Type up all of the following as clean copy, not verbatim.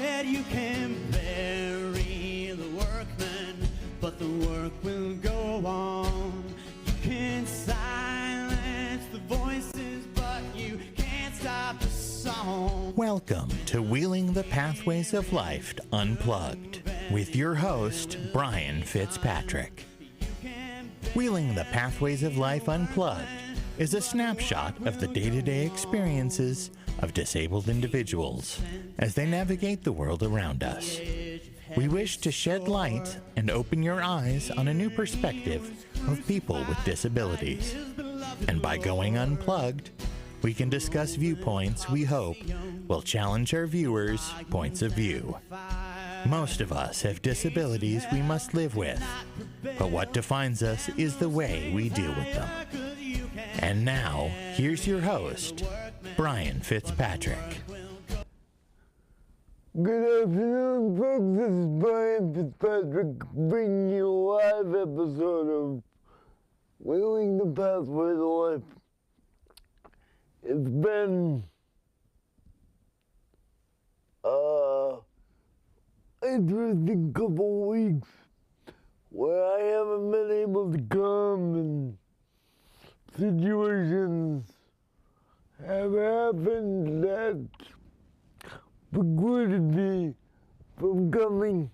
said you can bury the workman, but the work will go on. You can silence the voices, but you can't stop the song. Welcome to Wheeling the Pathways of Life Unplugged with your host, Brain Fitzpatrick. Wheeling the Pathways of Life Unplugged is a snapshot of the day-to-day experiences of disabled individuals as they navigate the world around us. We wish to shed light and open your eyes on a new perspective of people with disabilities. And by going unplugged, we can discuss viewpoints we hope will challenge our viewers' points of view. Most of us have disabilities we must live with, but what defines us is the way we deal with them. And now, here's your host, Brain Fitzpatrick. Good afternoon, folks. This is Brain Fitzpatrick bringing you a live episode of Wheeling the Pathways of Life. It's been interesting couple weeks where I haven't been able to come and situations have happened that precluded me from coming.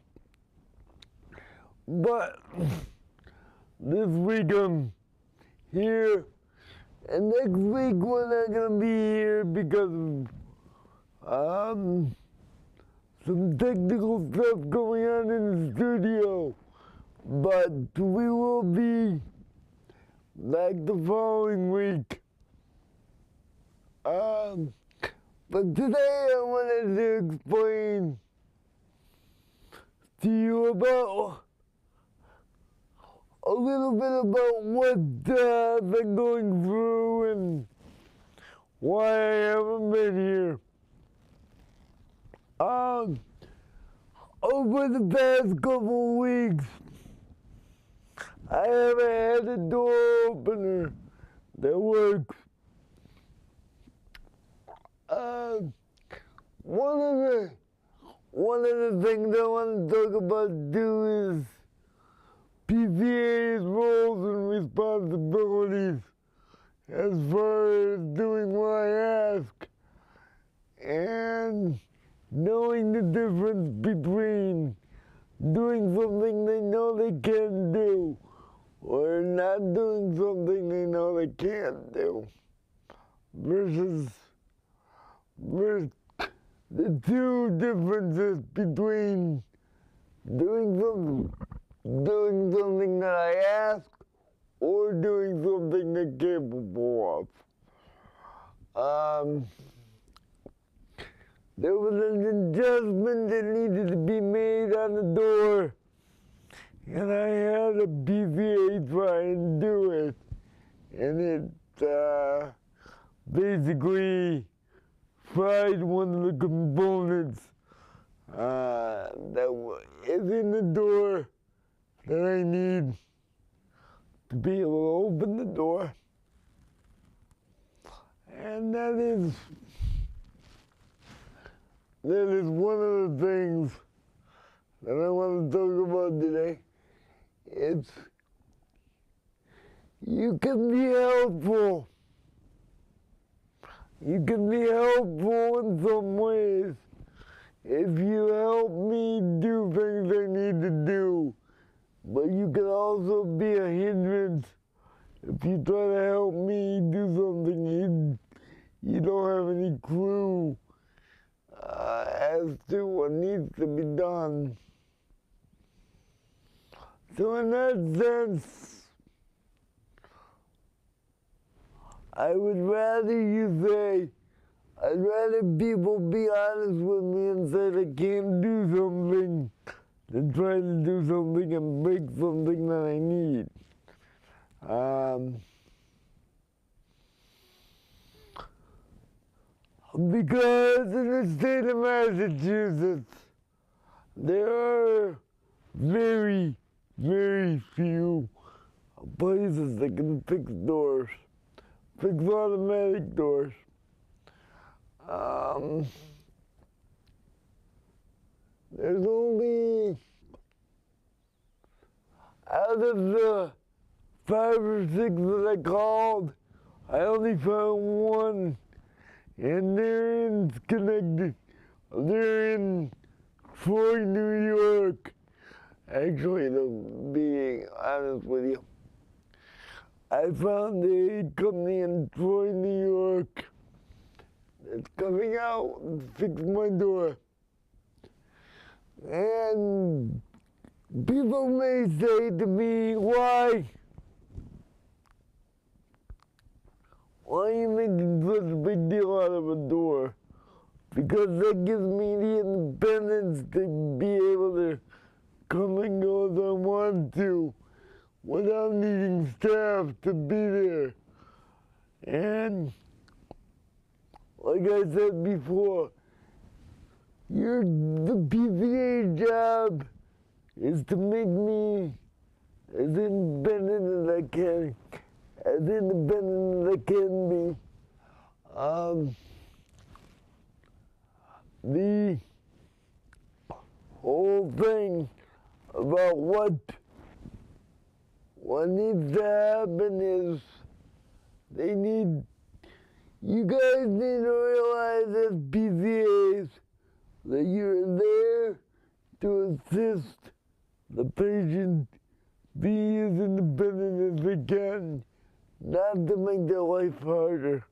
But this week I'm here, and next week we're not gonna be here because of some technical stuff going on in the studio. But we will be back the following week. But today I wanted to explain to you about a little bit about what I've been going through and why I haven't been here. Over the past couple weeks, I haven't had a door opener that works. One of the things I want to talk about too is PCA's roles and responsibilities as far as doing what I ask and knowing the difference between doing something they know they can do or not doing something they know they can't do versus the two differences between doing something that I ask or doing something they're capable of. There was an adjustment that needed to be made on the door, and I had a PCA try and do it, and it basically fried one of the components that is in the door that I need to be able to open the door. And that is one of the things that I want to talk about today. It's you can be helpful. You can be helpful in some ways if you help me do things I need to do. But you can also be a hindrance if you try to help me do something you don't have any clue as to what needs to be done. So in that sense, I would rather I'd rather people be honest with me and say they can't do something than try to do something and break something that I need. Because in the state of Massachusetts, there are very, very few places that can fix doors. Fix automatic doors. there's only, out of the 5 or 6 that I called, I only found one, and they're in Schenectady. They're in Troy, New York. Actually, to be honest with you, I found a company in Troy, New York that's coming out and fix my door. And people may say to me, why are you making such a big deal out of a door? Because that gives me the independence to be able to come and go as I want to without needing staff to be there. And like I said before, the PCA job is to make me as independent as I can, as independent as I can be. The whole thing about what needs to happen is you guys need to realize as PCAs that you're there to assist the patient be as independent as they can, not to make their life harder.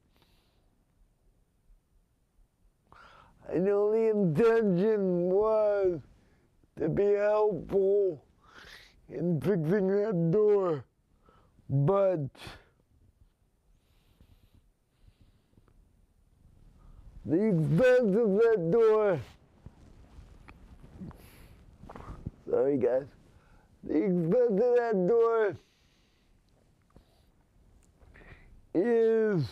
I know the intention was to be helpful in fixing that door, but the expense of that door, sorry guys, the expense of that door is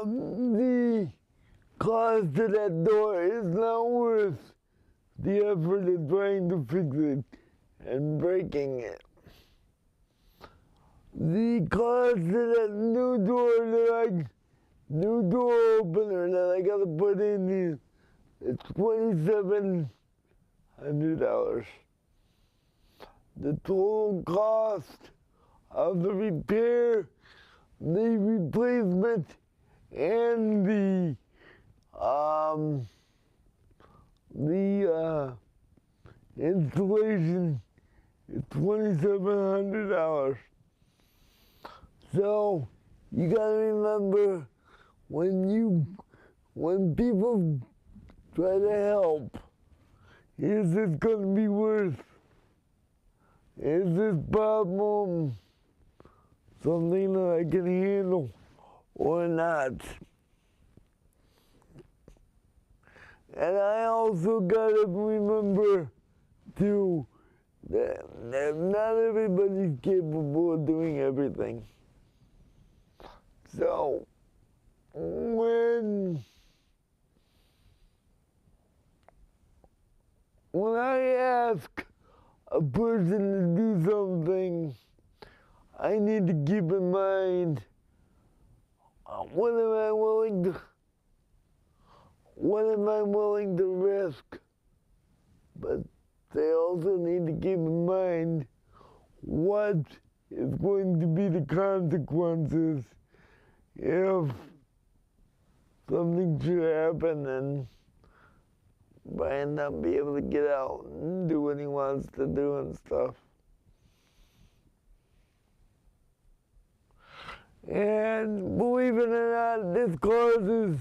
the cost of that door is not worth the effort of trying to fix it and breaking it. The cost of that new door opener that I gotta put in is it's $2,700. The total cost of the repair, the replacement, and the installation is $2,700. So you gotta remember when people try to help, is this gonna be worth? Is this problem something that I can handle or not? And I also gotta remember too that not everybody's capable of doing everything. So when I ask a person to do something, I need to keep in mind what am I willing to risk? But they also need to keep in mind what is going to be the consequences if something should happen and Brian not be able to get out and do what he wants to do and stuff. And believe it or not, this causes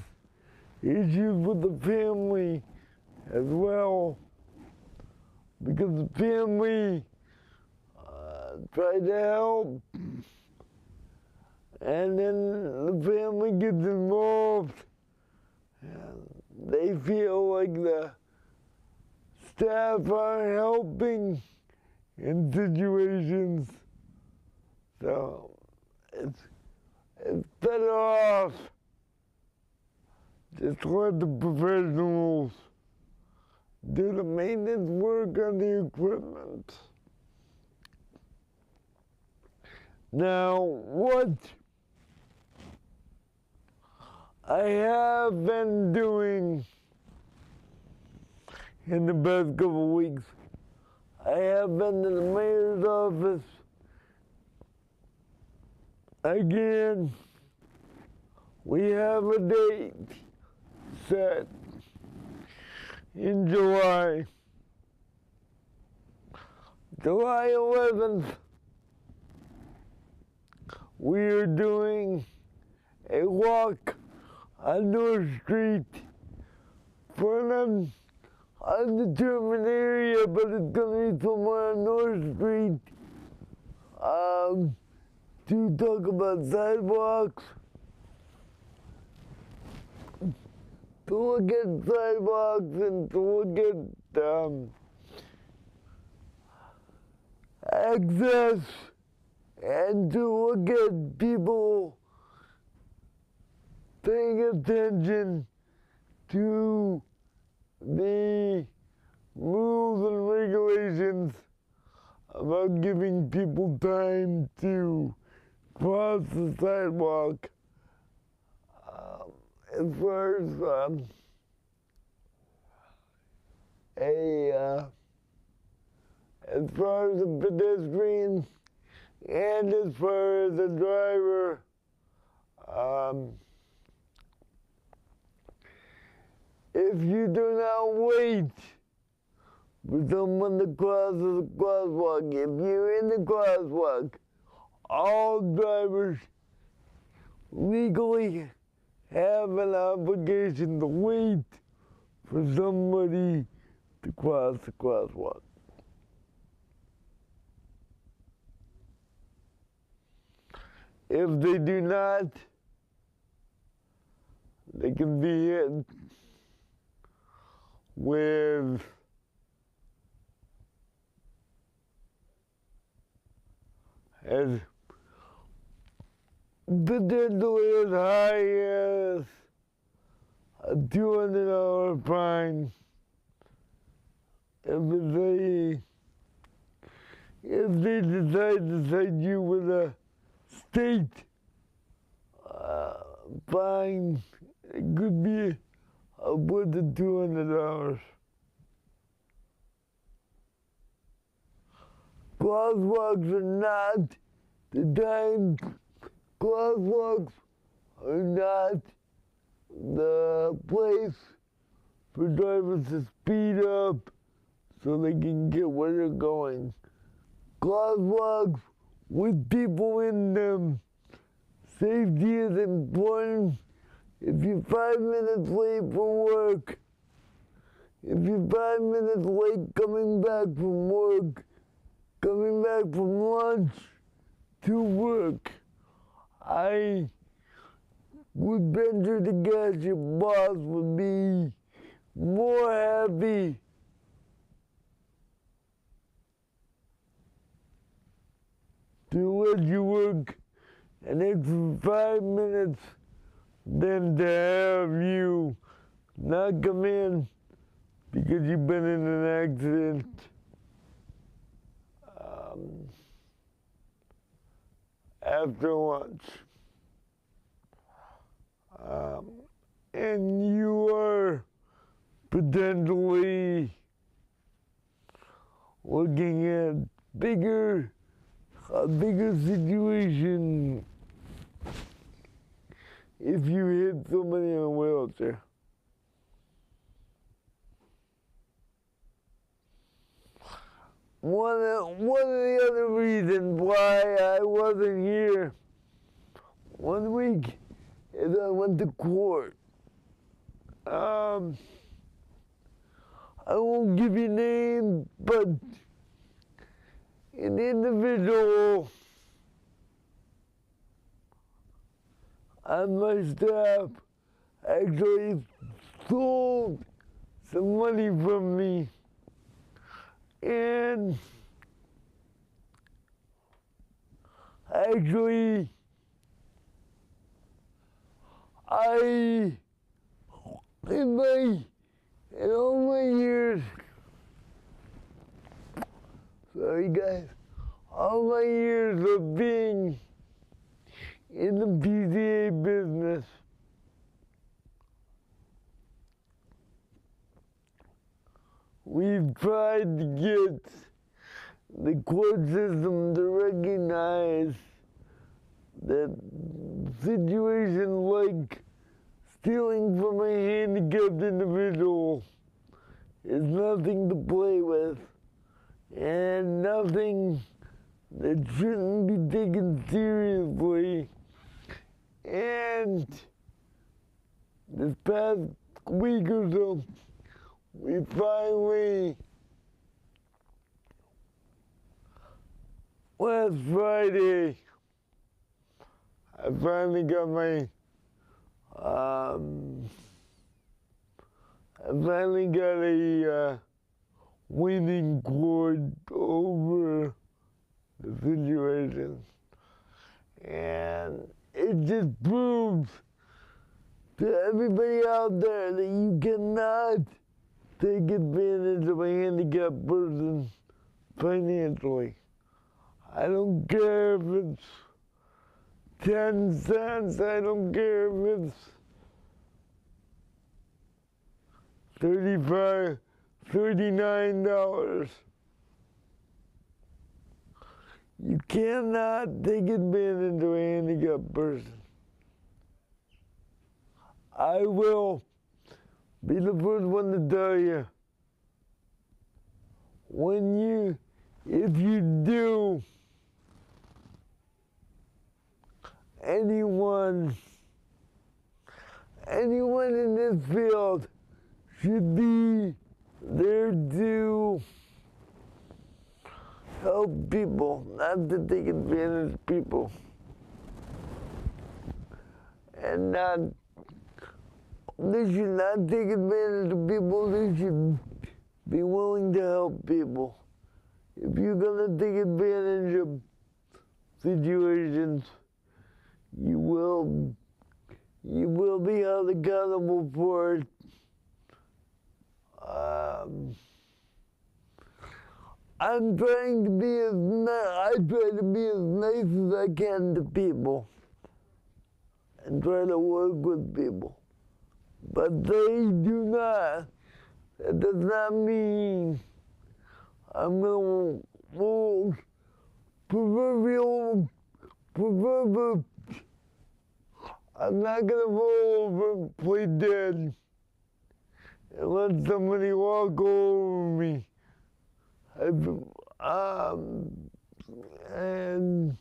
issues with the family as well, because the family tried to help, and then the family gets involved. They feel like the staff are helping in situations, so it's better off just let the professionals do the maintenance work on the equipment. Now, what I have been doing in the past couple weeks. I have been to the mayor's office again. We have a date set in July 11th. We are doing a walk on North Street for an undetermined area, but it's going to be somewhere on North Street to talk about sidewalks, to look at sidewalks and to look at access and to look at people paying attention to the rules and regulations about giving people time to cross the sidewalk. As far as a pedestrian and as far as a driver, if you do not wait for someone to cross the crosswalk, if you're in the crosswalk, all drivers legally have an obligation to wait for somebody to cross the crosswalk. If they do not, they can be hit with as potentially as high as a $200 fine if they decide to cite you with a state fine. It could be upwards of $200. Crosswalks are not the time. Crosswalks are not the place for drivers to speed up so they can get where they're going. Crosswalks with people in them. Safety is important. If you're 5 minutes late for work, if you're 5 minutes late coming back from work, coming back from lunch to work, I would venture to guess your boss would be more happy to let you work an extra 5 minutes than to have you not come in because you've been in an accident. After lunch. And you are potentially looking at a bigger situation if you hit somebody in a wheelchair. One of the other reasons why I wasn't here one week is I went to court. I won't give you names, but an individual on my staff actually stole some money from me. And actually, in all my years, sorry guys, all my years of being in the PCA business, we've tried to get the court system to recognize that situations like stealing from a handicapped individual is nothing to play with and nothing that shouldn't be taken seriously. And this past week or so, we finally, last Friday, I finally got my, I finally got a winning court over the situation. And it just proves to everybody out there that you cannot take advantage of a handicapped person financially. I don't care if it's 10 cents, I don't care if it's $39. You cannot take advantage of a handicapped person. I will be the first one to tell you, if you do, anyone in this field should be there to help people, not to take advantage of people. And they should not take advantage of people, they should be willing to help people. If you're gonna take advantage of situations, you will be held accountable for it. I try to be as nice as I can to people and try to work with people. But they do not. That does not mean I'm going to proverbial, I'm not going to roll over and play dead and let somebody walk over me. And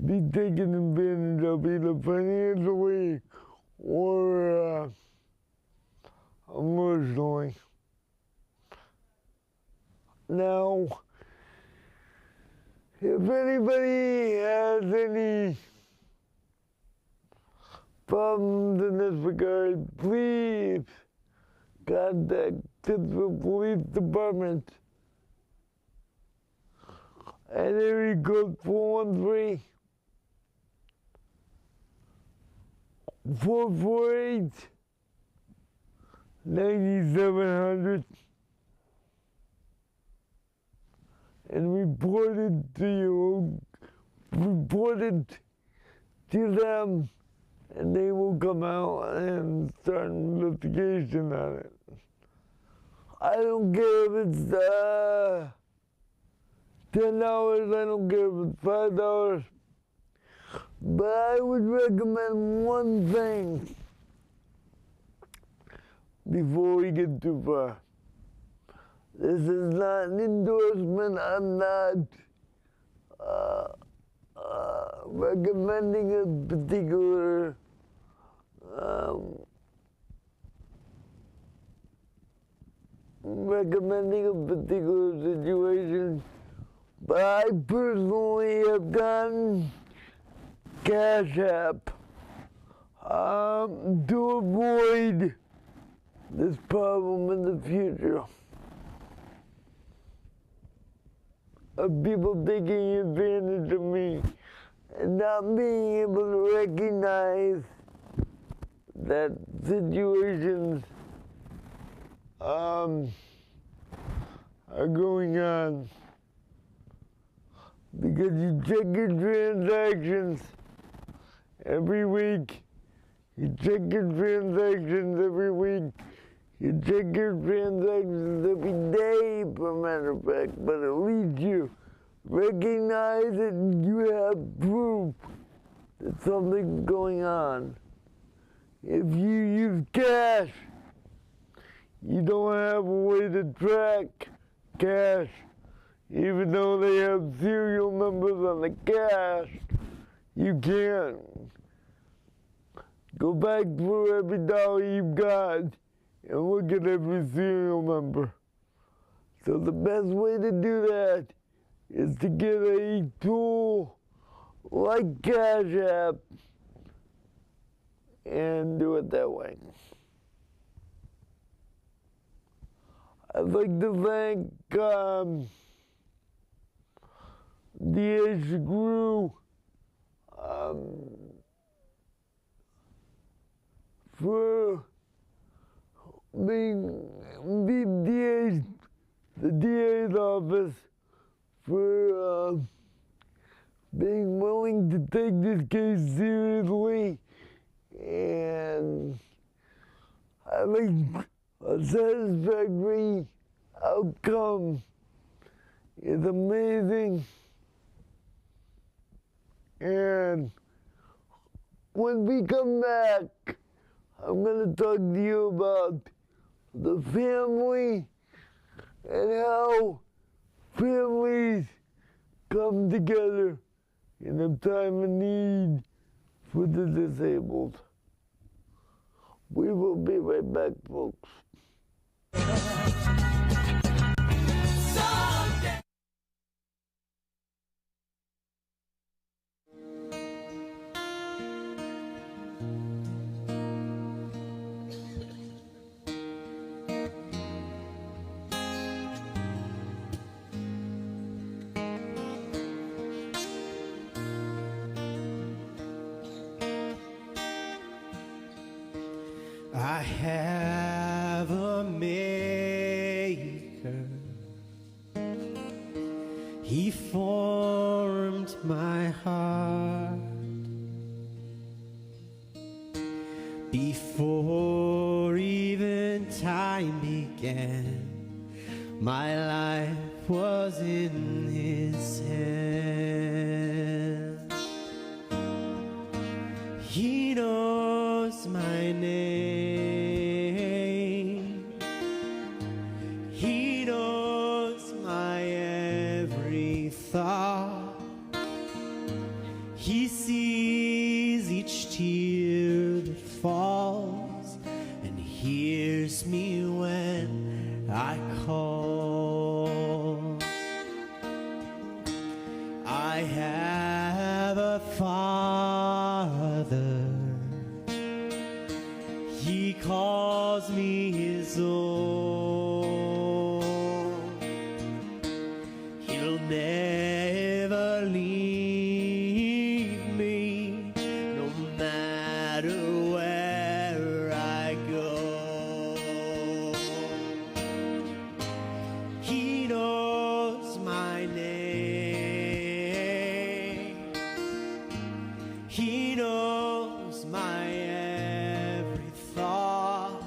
be taken advantage of either financially or emotionally. Now, if anybody has any problems in this regard, please contact the Police Department at area code 413-448-9700 and report it to them, and they will come out and start an investigation on it. I don't care if it's $10, I don't care if it's $5, but I would recommend one thing before we get too far. This is not an endorsement. I'm not recommending a particular situation, but I personally have gotten Cash App to avoid this problem in the future of people taking advantage of me and not being able to recognize that situations are going on. Because you check your transactions every week. You check your transactions every week. You check your transactions every day, for a matter of fact, but at least you recognize it and you have proof that something's going on. If you use cash, you don't have a way to track cash, even though they have serial numbers on the cash. You can't go back through every dollar you've got and look at every serial number. So the best way to do that is to get a tool like Cash App and do it that way. I'd like to thank D.A. Shagru for being the DA's office for being willing to take this case seriously, and I think a satisfactory outcome is amazing. And when we come back, I'm going to talk to you about the family and how families come together in a time of need for the disabled. We will be right back, folks. I have a maker. He formed my heart before even time began. My life was in his hand. He knows my name. He sees each tear that falls and hears me when I call. I have a Father. He calls me his own. He'll never leave me, no matter where I go. He knows my name. He knows my every thought.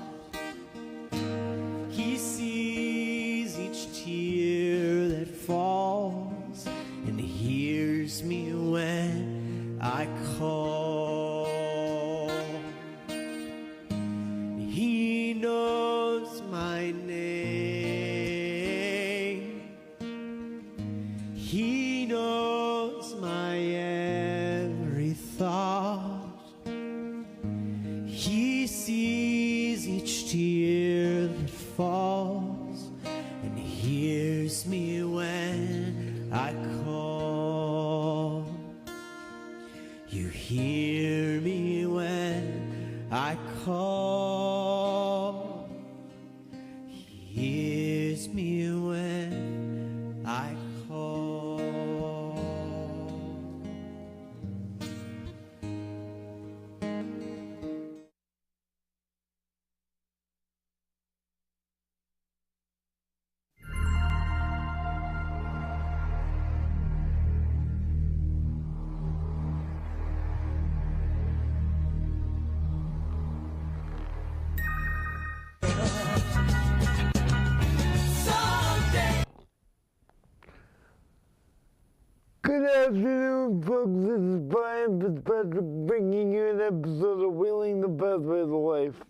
He sees each tear that falls and hears me when I call. He knows my name. He knows my every thought. He sees each tear that falls and hears me when I call. You hear me when I call. He hears me when I call. Good afternoon, folks. This is Brian Fitzpatrick bringing you an episode of Wheeling the Pathway of Life.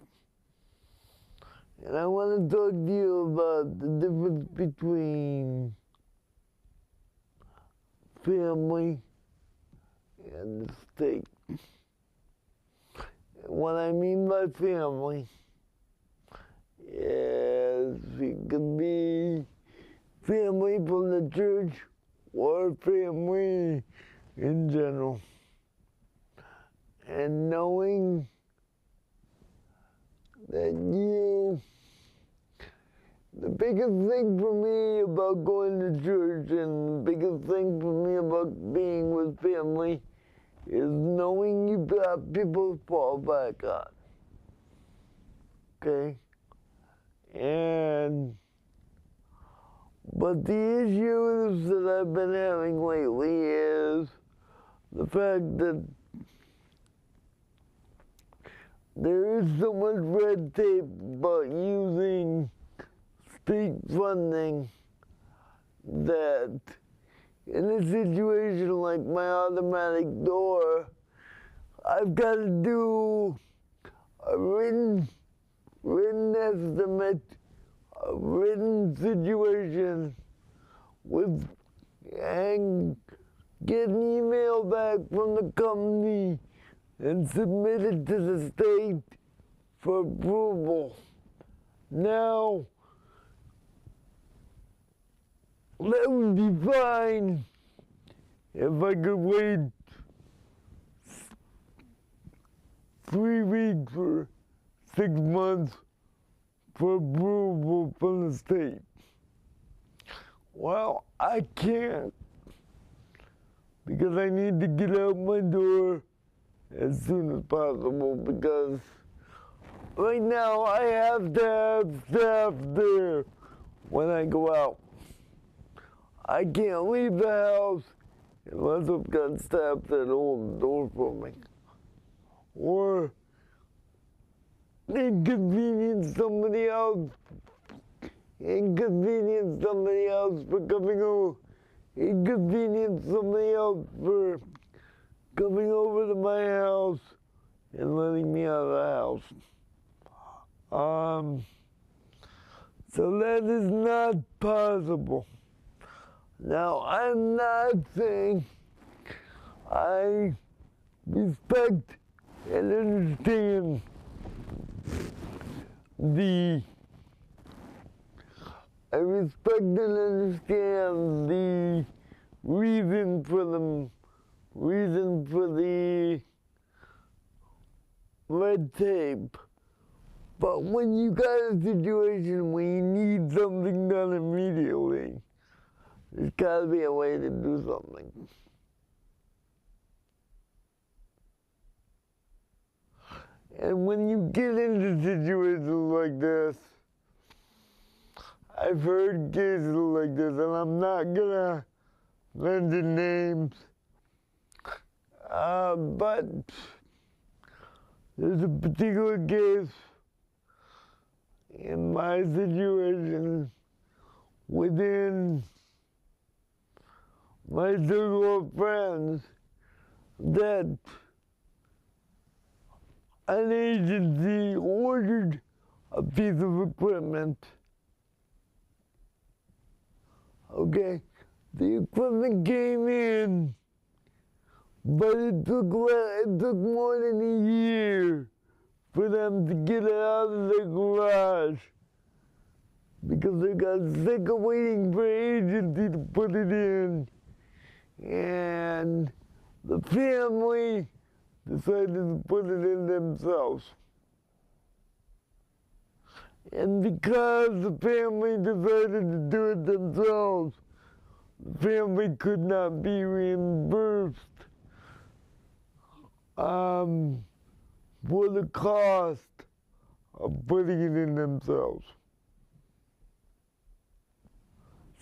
And I want to talk to you about the difference between family and the state. And what I mean by family is it could be family from the church or family in general. And knowing that the biggest thing for me about going to church and the biggest thing for me about being with family is knowing you got people to fall back on. Okay? But the issues that I've been having lately is the fact that there is so much red tape about using state funding that in a situation like my automatic door, I've got to do a written estimate, a written situation and get an email back from the company and submit it to the state for approval. Now, that would be fine if I could wait 3 weeks or 6 months for approval from the state. Well, I can't, because I need to get out my door as soon as possible, because right now I have to have staff there when I go out. I can't leave the house unless I've got staff that hold the door for me, or inconvenience somebody else for coming over, inconvenience somebody else for coming over to my house and letting me out of the house. So that is not possible. Now, I'm not saying I respect and understand the reason for the red tape. But when you got a situation where you need something done immediately, there's got to be a way to do something. And when you get into situations like this, I've heard cases like this, and I'm not gonna mention names, but there's a particular case in my situation within my circle of friends that an agency ordered a piece of equipment. Okay, the equipment came in, but it took more than a year for them to get it out of the garage because they got sick of waiting for an agency to put it in, and the family decided to put it in themselves. And because the family decided to do it themselves, the family could not be reimbursed for the cost of putting it in themselves.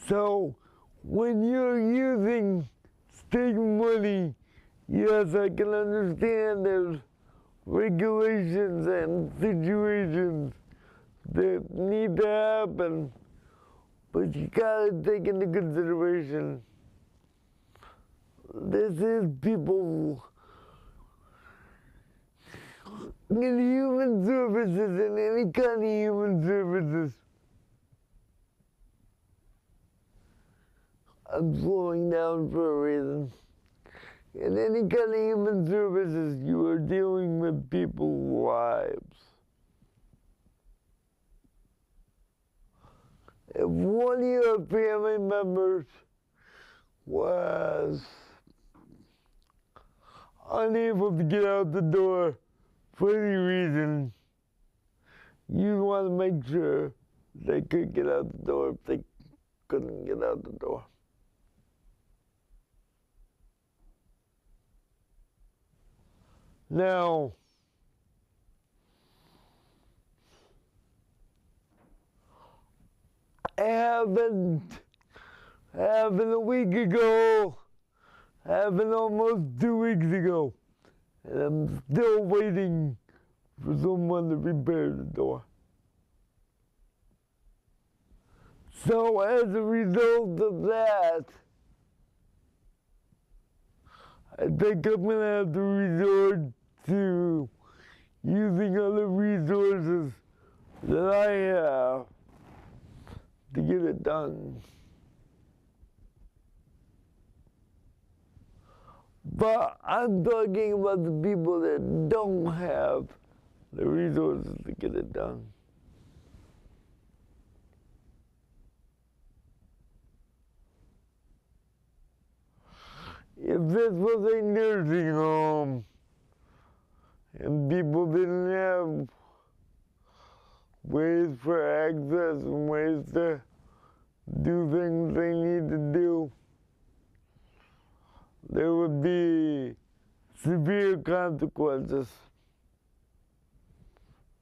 So when you're using state money, yes, I can understand there's regulations and situations that need to happen, but you gotta take into consideration This is people in human services and any kind of human services. I'm slowing down for a reason. In any kind of human services, you are dealing with people's lives. If one of your family members was unable to get out the door for any reason, you want to make sure they could get out the door if they couldn't get out the door. Now, happened a week ago, happened almost 2 weeks ago, and I'm still waiting for someone to repair the door. So as a result of that, I think I'm going to have to resort to using other resources that I have to get it done. But I'm talking about the people that don't have the resources to get it done. If this was a nursing home and people didn't have ways for access and ways to do things they need to do, there would be severe consequences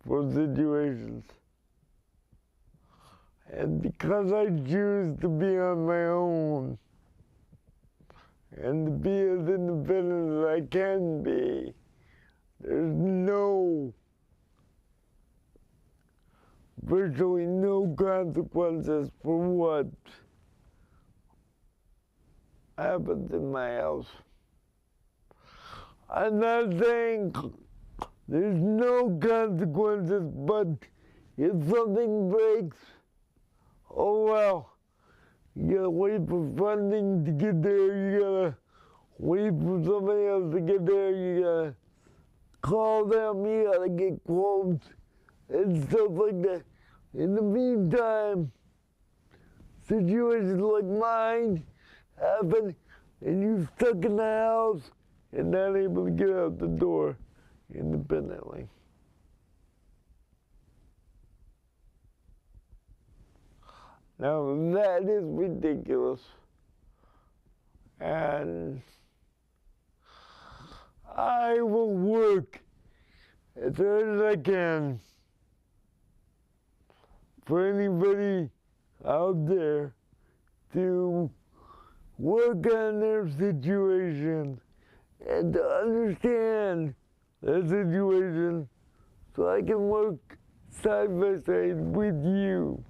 for situations. And because I choose to be on my own and to be as independent as I can be, there's virtually no consequences for what happens in my house. I'm not saying there's no consequences, but if something breaks, oh well, you gotta wait for funding to get there, you gotta wait for somebody else to get there, you gotta call them, you gotta get quotes and stuff like that. In the meantime, situations like mine happen and you're stuck in the house and not able to get out the door independently. Now that is ridiculous. And I will work as hard as I can for anybody out there to work on their situation and to understand their situation so I can work side by side with you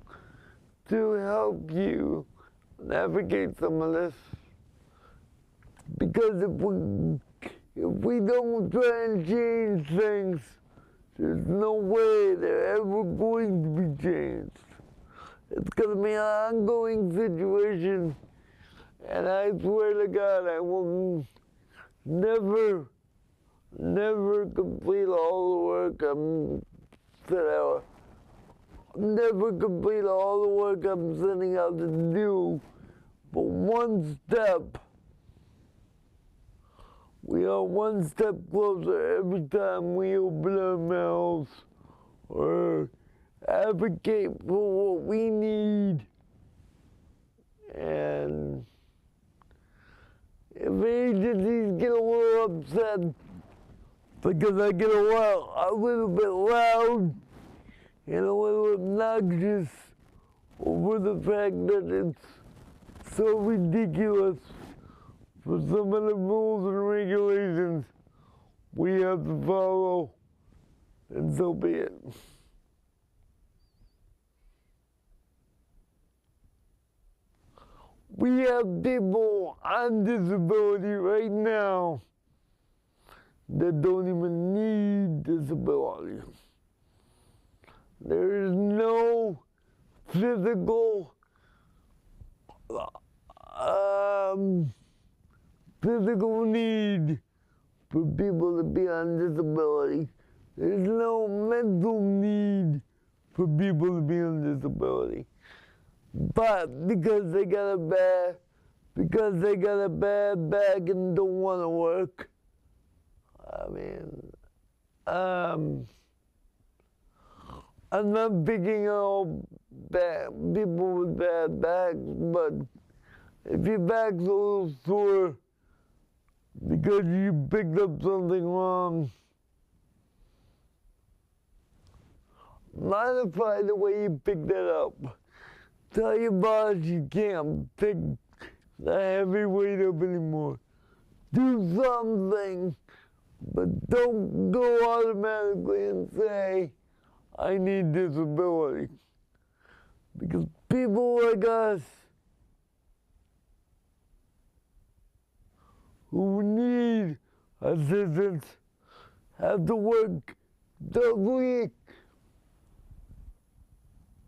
to help you navigate some of this. Because if we don't try and change things, there's no way they're ever going to be changed. It's going to be an ongoing situation, and I swear to God, I will never complete all the work never complete all the work I'm setting out to do, but one step. We are one step closer every time we open our mouths or advocate for what we need. And if agencies get a little upset because I get a little bit loud and a little obnoxious over the fact that it's so ridiculous for some of the rules and regulations we have to follow, and so be it. We have people on disability right now that don't even need disability. There is no physical need for people to be on disability. There's no mental need for people to be on disability. But because they got a bad back and don't want to work, I mean, I'm not picking on people with bad backs, but if your back's a little sore because you picked up something wrong, modify the way you pick that up. Tell your boss you can't pick the heavy weight up anymore. Do something, but don't go automatically and say, I need disability. Because people like us who need assistance have to work doubly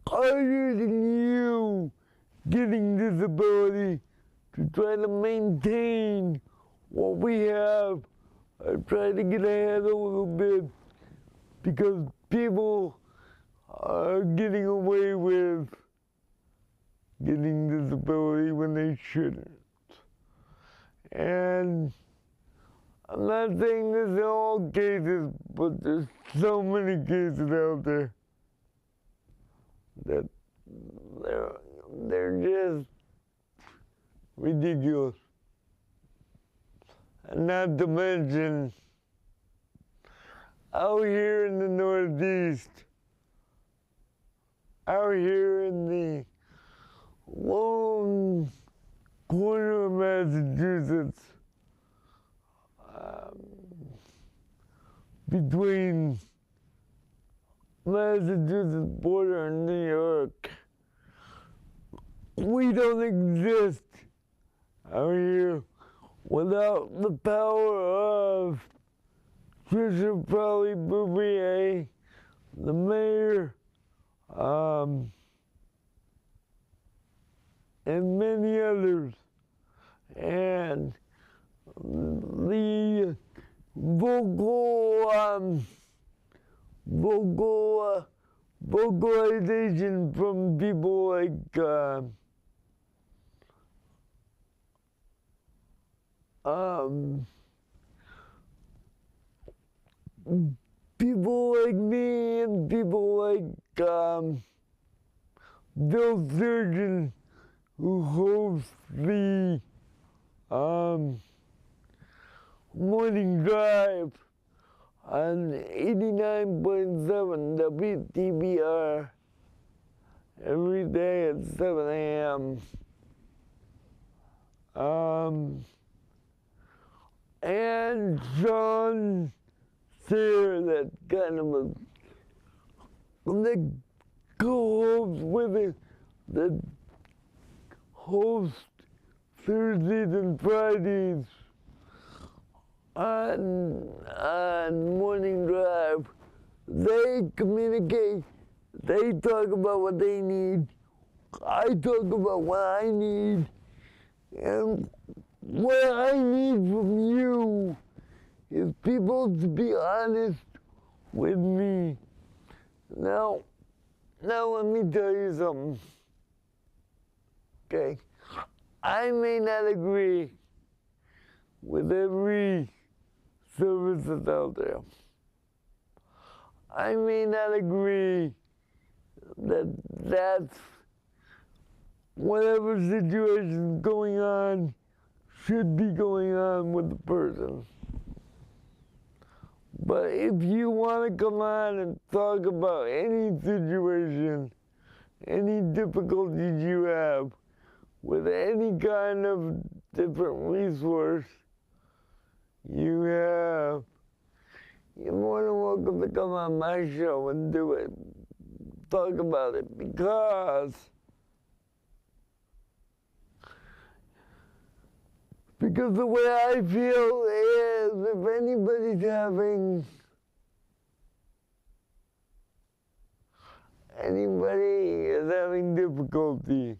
harder than you getting disability to try to maintain what we have. I try to get ahead a little bit because people are getting away with getting disability when they shouldn't. And I'm not saying this in all cases, but there's so many cases out there that they're just ridiculous. And not to mention, out here in the Northeast, out here in the lone corner of Massachusetts, between Massachusetts border and New York, we don't exist out here without the power of Trisha Bouvier, the mayor, and many others, and the vocalization from people like people like me and people like Bill Surgeon, who hosts the morning drive on 89.7 WTBR every day at 7 a.m. And Sean Sear, that kind of the co-host with it, that host Thursdays and Fridays on Morning Drive. They communicate, they talk about what they need, I talk about what I need, and what I need from you is people to be honest with me. Now let me tell you something, okay? I may not agree with every service that's out there. I may not agree that that's whatever situation is going on should be going on with the person. But if you want to come on and talk about any situation, any difficulties you have with any kind of different resource you're more than welcome to come on my show and do it. Talk about it, because Because the way I feel is if anybody's having difficulty,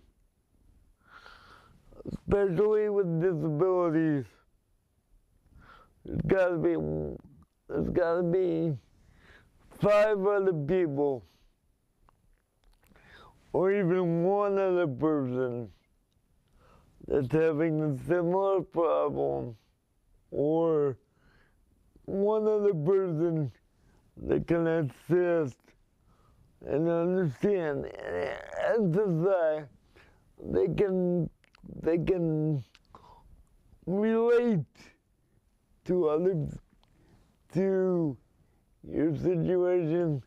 especially with disabilities, there's gotta be 5 other people, or even one other person that's having a similar problem, or one other person that can assist and understand and emphasize. They can relate to others, to your situation,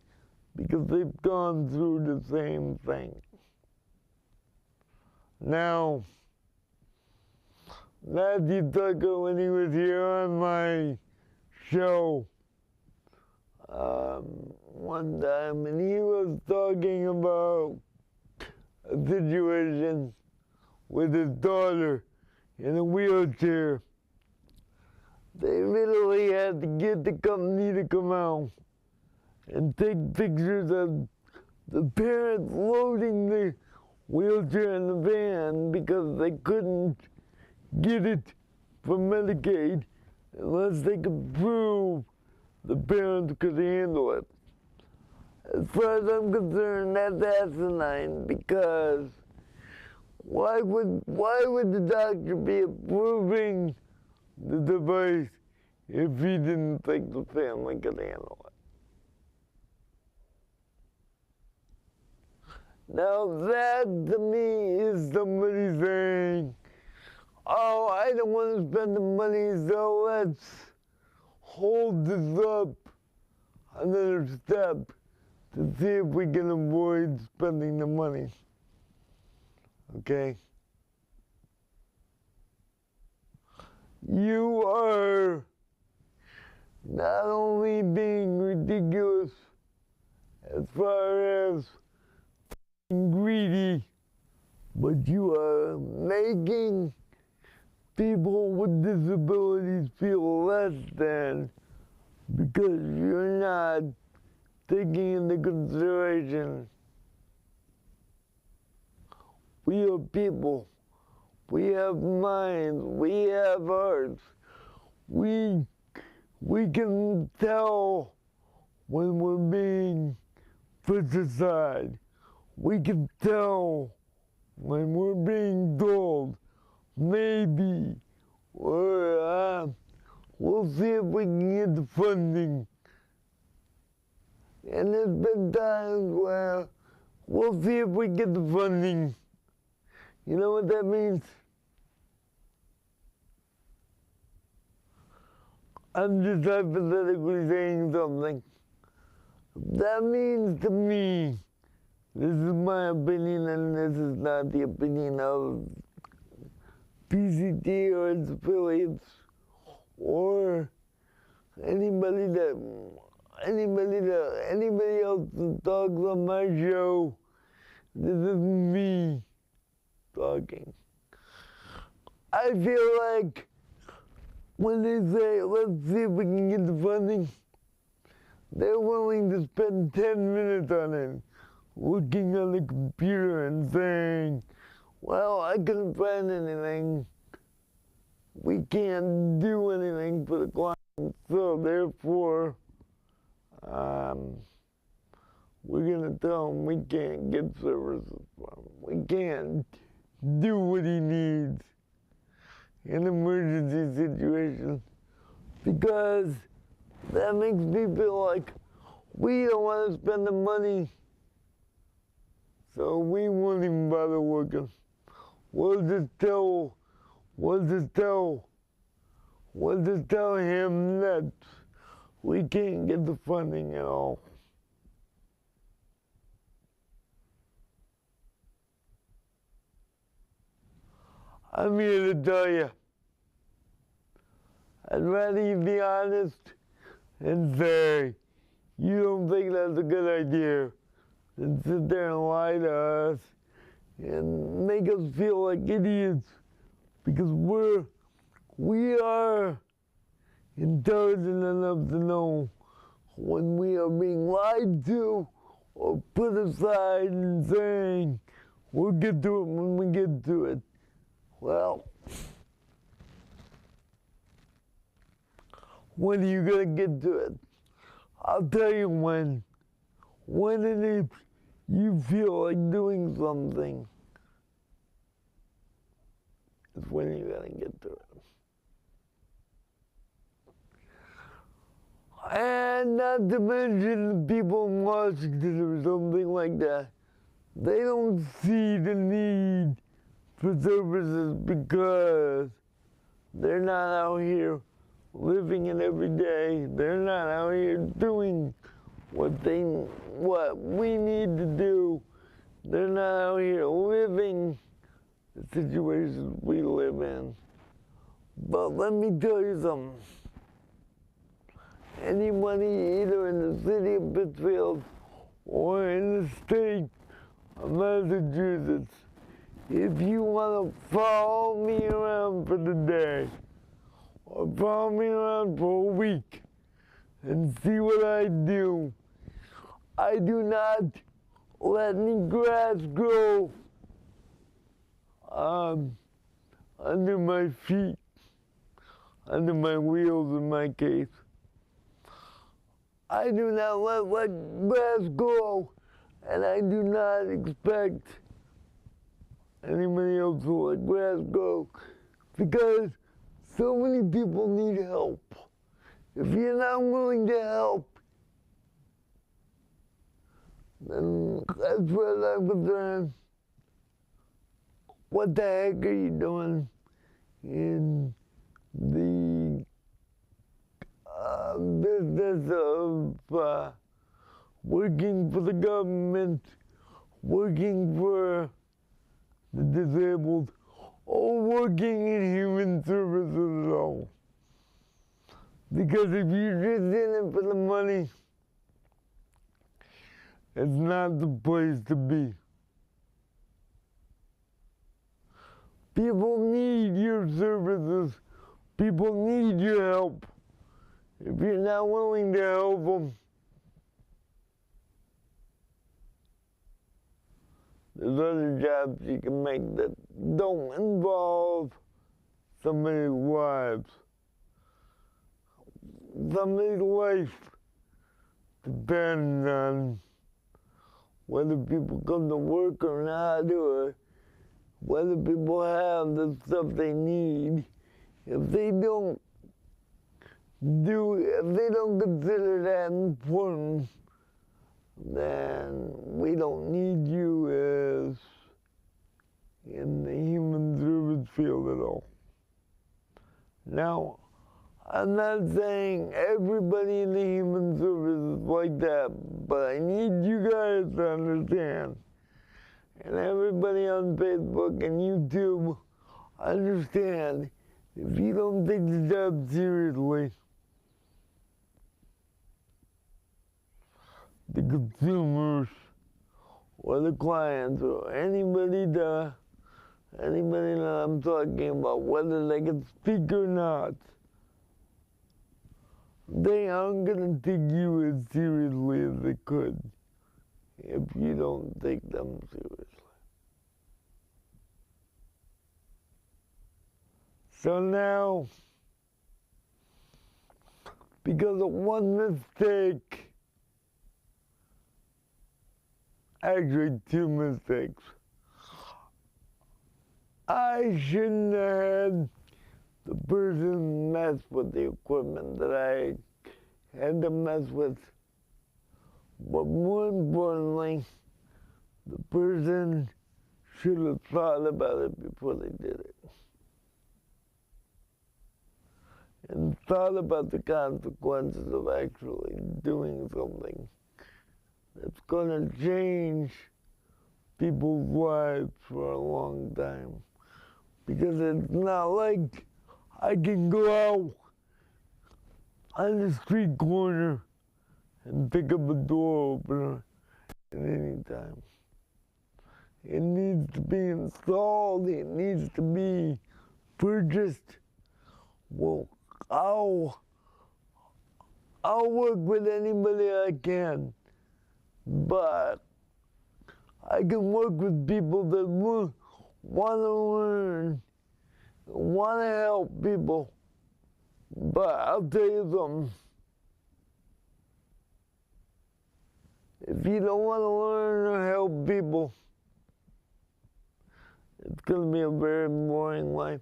because they've gone through the same thing. Now, Matthew Tucker, when he was here on my show one time, and he was talking about a situation with his daughter in a wheelchair. They literally had to get the company to come out and take pictures of the parents loading the wheelchair in the van because they couldn't get it from Medicaid unless they could prove the parents could handle it. As far as I'm concerned, that's asinine, because why would the doctor be approving the device if he didn't think the family could handle it? Now that to me is somebody saying, oh, I don't want to spend the money, so let's hold this up another step to see if we can avoid spending the money. Okay? You are not only being ridiculous as far as greedy, but you are making people with disabilities feel less than, because you're not taking into consideration we are people. We have minds. We have hearts. We can tell when we're being put aside. We can tell when we're being told, maybe, or we'll see if we can get the funding. And there's been times where we'll see if we get the funding. You know what that means? I'm just hypothetically saying something. That means to me, this is my opinion, and this is not the opinion of PCT or its affiliates, or anybody else that talks on my show. This is me talking. I feel like when they say, let's see if we can get the funding, they're willing to spend 10 minutes on it, looking on the computer and saying, well, I couldn't find anything. We can't do anything for the client, so therefore, we're going to tell him we can't get services from him. We can't do what he needs in emergency situations, because that makes me feel like we don't want to spend the money, so we won't even bother working. We'll just tell him that we can't get the funding at all. I'm here to tell you, I'd rather you be honest and say, you don't think that's a good idea, than sit there and lie to us and make us feel like idiots, because we're we are intelligent enough to know when we are being lied to or put aside and saying, we'll get to it when we get to it. Well, when are you gonna get to it? I'll tell you when. When and if you feel like doing something, is when you're gonna get to it. And not to mention the people in Washington or something like that. They don't see the need for services because they're not out here living it every day. They're not out here doing what we need to do. They're not out here living the situations we live in. But let me tell you something. Anybody either in the city of Pittsfield or in the state of Massachusetts, if you want to follow me around for the day, or follow me around for a week and see what I do not let any grass grow under my feet, under my wheels in my case. I do not let grass grow, and I do not expect anybody else to let grass grow, because so many people need help. If you're not willing to help, then as far as I'm concerned, what the heck are you doing in the business of working for the government, working for the disabled, or working in human services at all? Because if you're just in it for the money, it's not the place to be. People need your services. People need your help. If you're not willing to help them, there's other jobs you can make that don't involve somebody's lives. Somebody's life depends on whether people come to work or not, or whether people have the stuff they need. If they don't consider that important, then we don't need you as in the human service field at all. Now, I'm not saying everybody in the human service is like that, but I need you guys to understand, and everybody on Facebook and YouTube, understand, if you don't take the job seriously, the consumers or the clients or anybody that I'm talking about, whether they can speak or not, they aren't gonna take you as seriously as they could if you don't take them seriously. So now, because of one mistake, actually two mistakes, I shouldn't have had the person mess with the equipment that I had to mess with. But more importantly, the person should have thought about it before they did it. And thought about the consequences of actually doing something that's gonna change people's lives for a long time. Because it's not like I can go out on the street corner and pick up a door opener at any time. It needs to be installed, it needs to be purchased, well, I'll work with anybody I can, but I can work with people that want to learn, want to help people. But I'll tell you something. If you don't want to learn or help people, it's going to be a very boring life.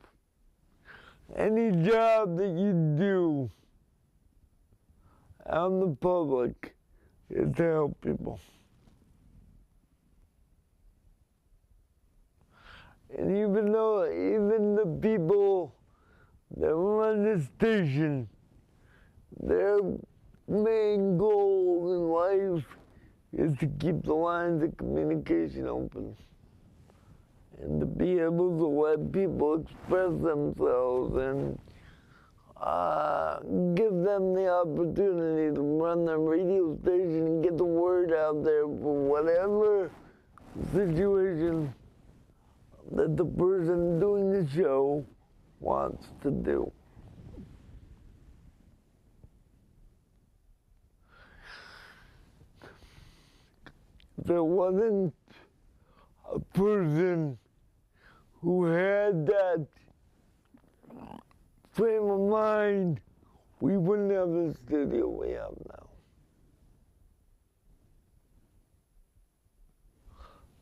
Any job that you do out in the public is to help people. And even the people that run the station, their main goal in life is to keep the lines of communication open and to be able to let people express themselves and give them the opportunity to run their radio station and get the word out there for whatever situation that the person doing the show wants to do. There wasn't a person who had that frame of mind, we wouldn't have the studio we have now.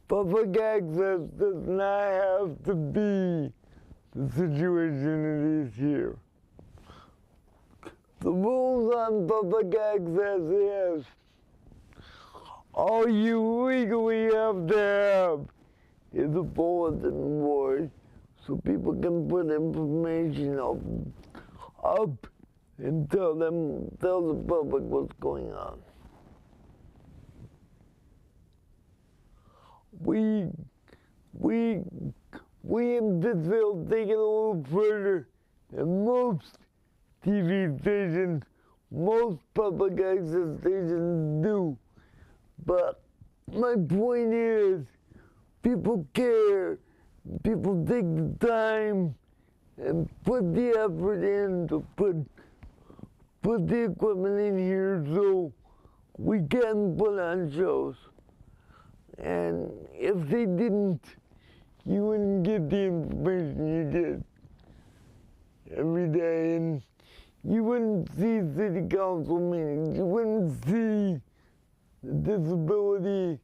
Public access does not have to be the situation it is here. The rules on public access is all you legally have to have is a bulletin board so people can put information up and tell the public what's going on. We in Pittsfield take it a little further, and most TV stations, most public access stations do. But my point is, people care, people take the time and put the effort in to put the equipment in here so we can put on shows. And if they didn't, you wouldn't get the information you get every day, and you wouldn't see city council meetings, you wouldn't see the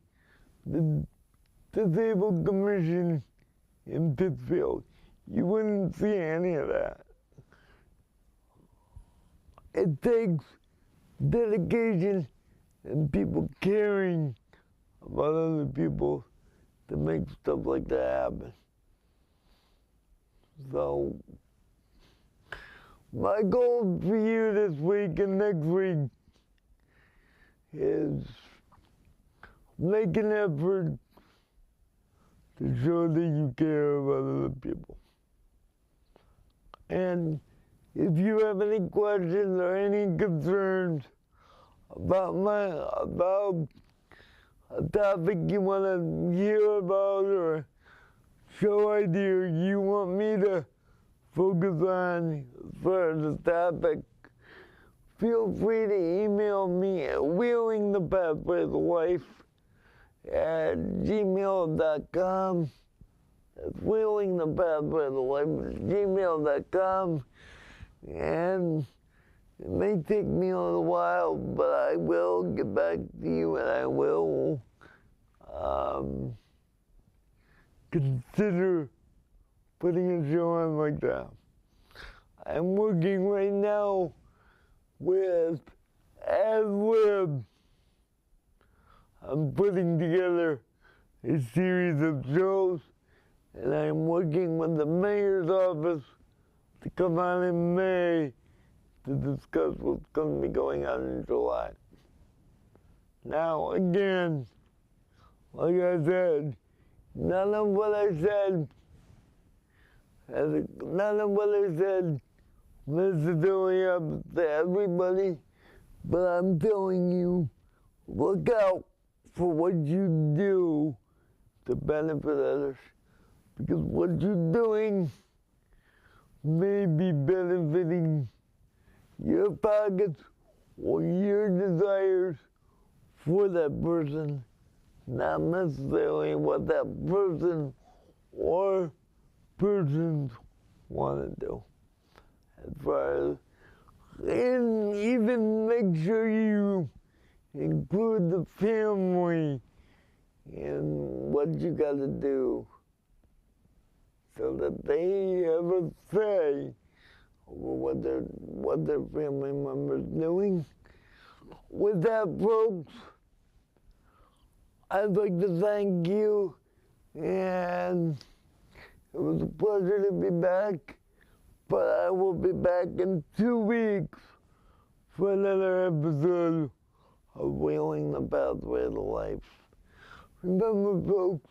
disabled commission in Pittsfield. You wouldn't see any of that. It takes dedication and people caring about other people to make stuff like that happen. So, my goal for you this week and next week is make an effort to show that you care about other people. And if you have any questions or any concerns about a topic you want to hear about or show idea you want me to focus on for the topic, feel free to email me at wheelingthepathwayoflife@gmail.com. That's wheelingthepathwayoflife@gmail.com. And it may take me a little while, but I will get back to you and I will consider putting a show on like that. I'm working right now with AdLib. I'm putting together a series of shows, and I'm working with the mayor's office to come on in May to discuss what's going to be going on in July. Now, again, like I said, none of what I said necessarily happens to everybody, but I'm telling you, look out for what you do to benefit others. Because what you're doing may be benefiting your pockets or your desires for that person, not necessarily what that person or persons want to do. As far as, and even make sure you include the family in what you got to do, so that they have a say over what their family members doing. With that, folks, I'd like to thank you, and it was a pleasure to be back, but I will be back in 2 weeks for another episode of Wheeling the Pathway to Life. Remember, folks,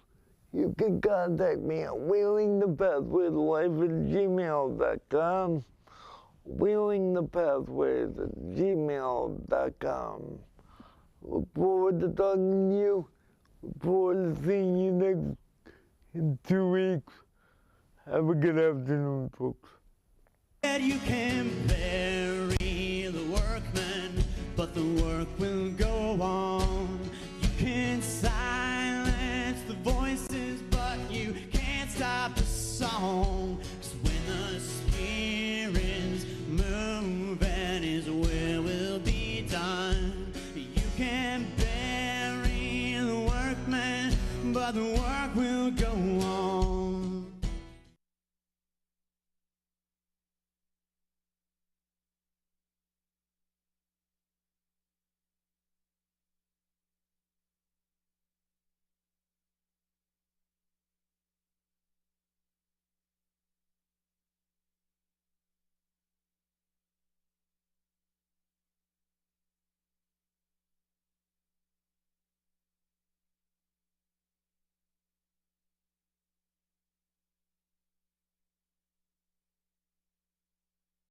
you can contact me at wheelingthepathwaytolife@gmail.com, wheelingthepathways@gmail.com. Look forward to talking to you. Look forward to seeing you next in 2 weeks. Have a good afternoon, folks. That you can bury the workman, but the work will go on. You can silence the voices, but you can't stop the song.